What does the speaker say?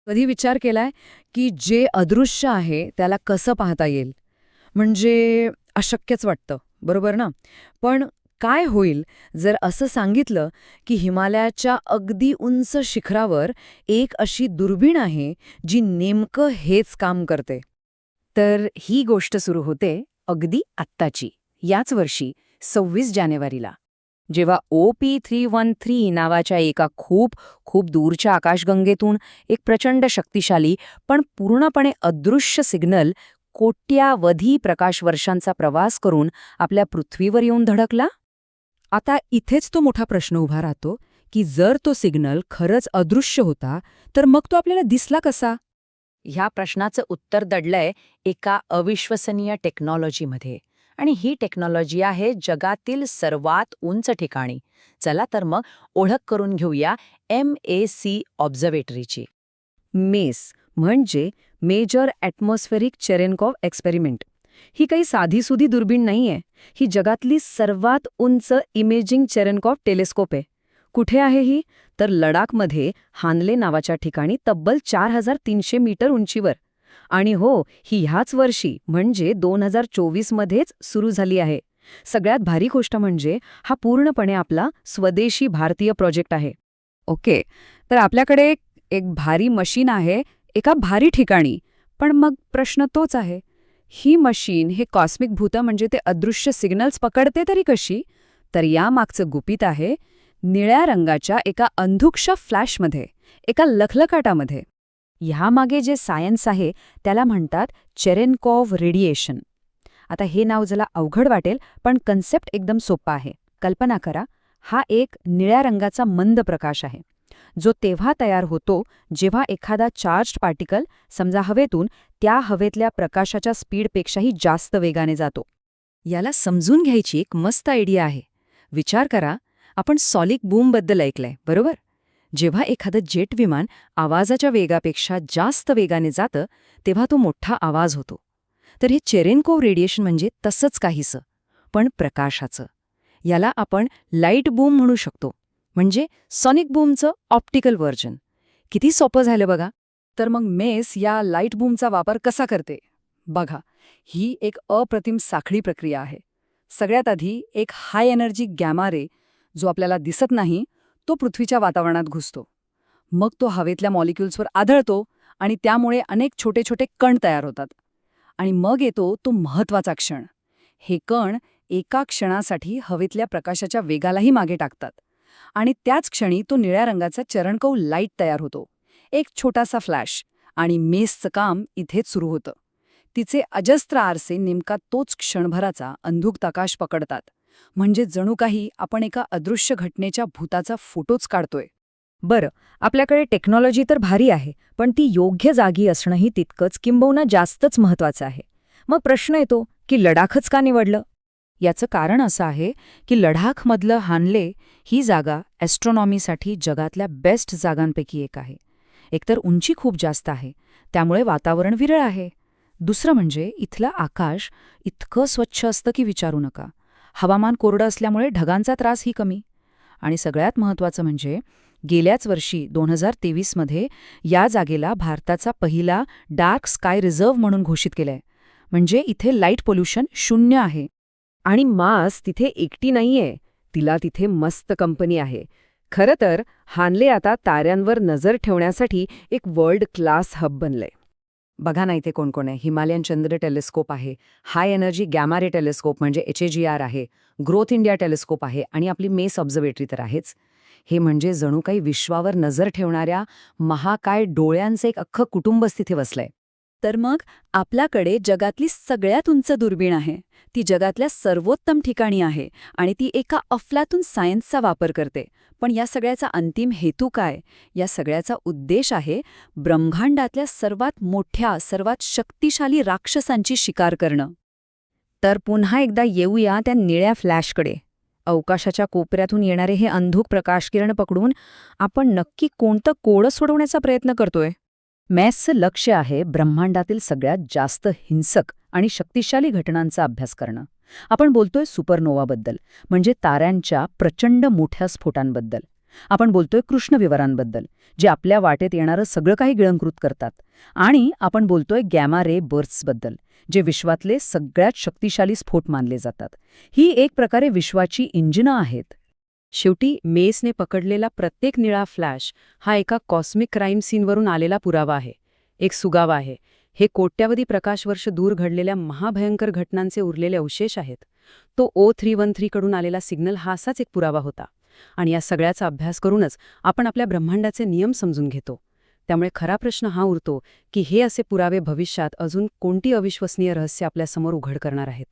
कधी विचार केलाय की जे अदृश्य आहे त्याला कसं पाहता येईल? म्हणजे अशक्यच वाटतं, बरोबर ना? पण काय होईल जर असं सांगितलं की हिमालयाच्या अगदी उंच शिखरावर एक अशी दुर्बीण आहे जी नेमकं हेच काम करते? तर ही गोष्ट सुरू होते अगदी आत्ताची, याच वर्षी 26 जानेवारीला, जेव्हा OP313 नावाच्या एका खूप खूप दूरच्या आकाशगंगेतून एक प्रचंड शक्तिशाली पण पूर्णपणे अदृश्य सिग्नल कोट्यावधी प्रकाश वर्षांचा प्रवास करून आपल्या पृथ्वीवर येऊन धडकला. आता इथेच तो मोठा प्रश्न उभा राहतो की जर तो सिग्नल खरंच अदृश्य होता तर मग तो आपल्याला दिसला कसा? ह्या प्रश्नाचं उत्तर दडलंय एका अविश्वसनीय टेक्नॉलॉजीमध्ये. आणि ही टेक्नॉलॉजी आहे जगातील सर्वात उंच ठिकाणी. चला तर मग ओळख करून घेऊया MAC ऑब्झर्वेटरीची. मेस म्हणजे मेजर ॲटमॉस्फेरिक चेरेन्कॉव्ह एक्सपेरिमेंट. ही काही साधीसुधी दुर्बीण नाहीये. ही जगातली सर्वात उंच इमेजिंग चेरेन्कॉव्ह टेलिस्कोप आहे. कुठे आहे ही? तर लडाखमध्ये हानले नावाच्या ठिकाणी तब्बल 4300 मीटर उंचीवर. आणि हो, ही ह्याच वर्षी म्हणजे 2024 मध्येच सुरू झाली आहे. सगळ्यात भारी गोष्ट म्हणजे हा पूर्णपणे आपला स्वदेशी भारतीय प्रोजेक्ट आहे. ओके, तर आपल्याकडे एक भारी मशीन आहे एका भारी ठिकाणी. पण मग प्रश्न तोच आहे, ही मशीन हे कॉस्मिक भूतं म्हणजे ते अदृश्य सिग्नल्स पकडते तरी कशी? तर यामागचं गुपित आहे निळ्या रंगाच्या एका अंधुकशा फ्लॅशमध्ये, एका लखलखाटामध्ये. ह्यामागे जे सायन्स आहे त्याला म्हणतात चेरेन्कॉव्ह रेडिएशन. आता हे नाव जरा अवघड वाटेल पण कन्सेप्ट एकदम सोपा आहे. कल्पना करा, हा एक निळ्या रंगाचा मंद प्रकाश आहे जो तेव्हा तयार होतो जेव्हा एखादा चार्ज्ड पार्टिकल समजा हवेतून त्या हवेतल्या प्रकाशाच्या स्पीडपेक्षाही जास्त वेगाने जातो. याला समजून घ्यायची एक मस्त आयडिया आहे. विचार करा, आपण सॉनिक बूमबद्दल ऐकलंय, बरोबर? जेव्हा एखादं जेट विमान आवाजाच्या वेगापेक्षा जास्त वेगाने जातं तेव्हा तो मोठा आवाज होतो. तर हे चेरेन्कोव्ह रेडिएशन म्हणजे तसंच काहीसं, पण प्रकाशाचं. याला आपण लाईट बूम म्हणू शकतो, म्हणजे सॉनिक बूमचं ऑप्टिकल व्हर्जन. किती सोपं झालं बघा. तर मग मेस या लाईट बूमचा वापर कसा करते? बघा, ही एक अप्रतिम साखळी प्रक्रिया आहे. सगळ्यात आधी एक हाय एनर्जी गॅमा रे जो आपल्याला दिसत नाही तो पृथ्वीच्या वातावरणात घुसतो. मग तो हवेतल्या मॉलिक्युल्सवर आदळतो आणि त्यामुळे अनेक छोटे छोटे कण तयार होतात. आणि मग येतो तो महत्वाचा क्षण. हे कण एका क्षणासाठी हवेतल्या प्रकाशाच्या वेगालाही मागे टाकतात. आणि त्याच क्षणी तो निळ्या रंगाचा चेरेन्कोव्ह लाईट तयार होतो, एक छोटासा फ्लॅश. आणि मेसचं काम इथेच सुरू होतं. तिचे अजस्त्र आरसे नेमका तोच क्षणभराचा अंधुक आकाश पकडतात. म्हणजे जणू काही आपण एका अदृश्य घटनेच्या भूताचा फोटोच काढतोय. बरं, आपल्याकडे टेक्नॉलॉजी तर भारी आहे, पण ती योग्य जागी असणंही तितकंच किंबहुना जास्तच महत्वाचं आहे. मग प्रश्न येतो की लडाखच का निवडलं? याचं कारण असं आहे की लडाखमधलं हानले ही जागा ॲस्ट्रॉनॉमीसाठी जगातल्या बेस्ट जागांपैकी एक आहे. एकतर उंची खूप जास्त आहे, त्यामुळे वातावरण विरळ आहे. दुसरं म्हणजे इथलं आकाश इतकं स्वच्छ असतं की विचारू नका. हवामान कोरडं असल्यामुळे ढगांचा त्रासही कमी. आणि सगळ्यात महत्त्वाचं म्हणजे गेल्याच वर्षी 2023 मध्ये या जागेला भारताचा पहिला डार्क स्काय रिझर्व्ह म्हणून घोषित केलंय. म्हणजे इथे लाईट पोल्युशन 0 आहे. आणि मास तिथे एकटी नाहीये, तिला तिथे मस्त कंपनी आहे. खरं तर हानले आता ताऱ्यांवर नजर ठेवण्यासाठी एक वर्ल्ड क्लास हब बनलंय. बघा ना इथे कोण कोण आहे. हिमालयन चंद्र टेलिस्कोप आहे, हाय एनर्जी गॅमा रे टेलिस्कोप म्हणजे HAGR आहे, ग्रोथ इंडिया टेलिस्कोप आहे आणि आपली मेस ऑब्झर्वेटरी तर आहेच. हे म्हणजे जणू काही विश्वावर नजर ठेवणाऱ्या महाकाय डोळ्यांचं एक अख्खं कुटुंबच तिथे वसलंय. तर मग आपल्याकडे जगातली सगळ्यात उंच दुर्बीण आहे. ती जगातल्या सर्वोत्तम ठिकाणी आहे आणि ती एका अफलातून सायन्सचा वापर करते. पण या सगळ्याचा अंतिम हेतू काय? या सगळ्याचा उद्देश आहे ब्रह्मांडातल्या सर्वात मोठ्या, सर्वात शक्तिशाली राक्षसांची शिकार करणं. तर पुन्हा एकदा येऊया त्या निळ्या फ्लॅशकडे. अवकाशाच्या कोपऱ्यातून येणारे हे अंधुक प्रकाशकिरण पकडून आपण नक्की कोणतं कोडं सोडवण्याचा प्रयत्न करतोय? मॅथ्सचं लक्ष्य आहे ब्रह्मांडातील सगळ्यात जास्त हिंसक आणि शक्तिशाली घटनांचा अभ्यास करणं. आपण बोलतोय सुपरनोवाबद्दल, म्हणजे ताऱ्यांच्या प्रचंड मोठ्या स्फोटांबद्दल. आपण बोलतोय कृष्णविवरांबद्दल, जे आपल्या वाटेत येणारं सगळं काही गिळंकृत करतात. आणि आपण बोलतोय गॅमा रे बर्स्ट्सबद्दल, जे विश्वातले सगळ्यात शक्तिशाली स्फोट मानले जातात. ही एक प्रकारे विश्वाची इंजिनं आहेत. शेवटी मेसने पकडलेला प्रत्येक निळा फ्लॅश हा एका कॉस्मिक क्राईम सीनवरून आलेला पुरावा आहे, एक सुगावा आहे. हे कोट्यावधी प्रकाशवर्ष दूर घडलेल्या महाभयंकर घटनांचे उरलेले अवशेष आहेत. तो O313 कडून आलेला सिग्नल हा असाच एक पुरावा होता. आणि या सगळ्याचा अभ्यास करूनच आपण आपल्या ब्रह्मांडाचे नियम समजून घेतो. त्यामुळे खरा प्रश्न हा उरतो की हे असे पुरावे भविष्यात अजून कोणती अविश्वसनीय रहस्य आपल्यासमोर उघड करणार आहेत.